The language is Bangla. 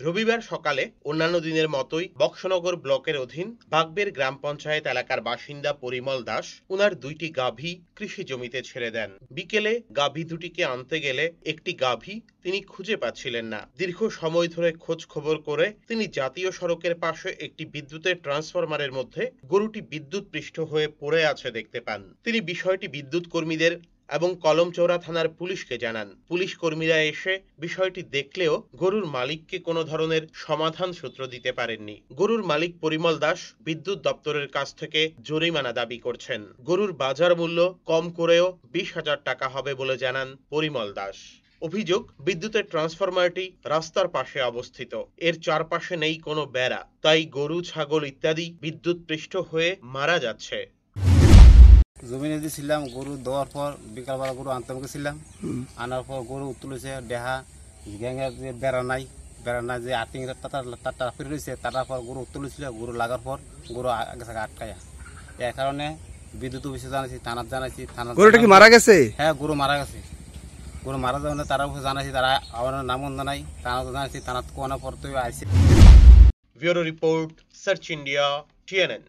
রবিবার সকালে অন্যান্য দিনের মতোই বক্সনগর ব্লকের অধীন বাগবের গ্রাম পঞ্চায়েত এলাকার বাসিন্দা পরিমল দাস উনার দুইটি গাভী কৃষি জমিতে ছেড়ে দেন। বিকেলে গাভী দুটিকে আনতে গেলে একটি গাভী তিনি খুঁজে পাচ্ছিলেন না। দীর্ঘ সময় ধরে খোঁজ খবর করে তিনি জাতীয় সড়কের পাশে একটি বিদ্যুতের ট্রান্সফরমারের মধ্যে গরুটি বিদ্যুৎপৃষ্ট হয়ে পড়ে আছে দেখতে পান। তিনি বিষয়টি বিদ্যুৎ কর্মীদের এবং কলমচৌড়া থানার পুলিশকে জানান। পুলিশ কর্মীরা এসে বিষয়টি দেখলেও গরুর মালিককে কোনো ধরনের সমাধান সূত্র দিতে পারেননি। গরুর মালিক পরিমল দাস বিদ্যুৎ দপ্তরের কাছ থেকে জরিমানা দাবি করছেন। গরুর বাজার মূল্য কম করেও 20,000 টাকা হবে বলে জানান পরিমল দাস। অভিযোগ, বিদ্যুতের ট্রান্সফরমারটি রাস্তার পাশে অবস্থিত। এর চারপাশে নেই কোনো বেড়া, তাই গরু, ছাগল ইত্যাদি বিদ্যুৎপৃষ্ট হয়ে মারা যাচ্ছে। জমিনে দিয়েছিলাম, গরু দেওয়ার পর বিকালবেলা গরু আনতে গেছিলাম। আনার পর গরু তুলেছে দেহা গ্যাঙের যে বেড়া নাই যে আটিং তারটা ফিরে রয়েছে, তার পর গরু তুলেছিল। গরু লাগার পর গরু গেছে আটকায়া। এর কারণে বিদ্যুৎ অফিসে জানাইছি, থানার জানাইছি। গরুটা কি মারা গেছে? হ্যাঁ, গরু মারা গেছে। গরু মারা যাবে তারা জানাইছি, তারা আমার নামও জানাই, থানা জানাইছি। থানা কোয়ানোর পর তো IC. Bureau report, search India, TNN।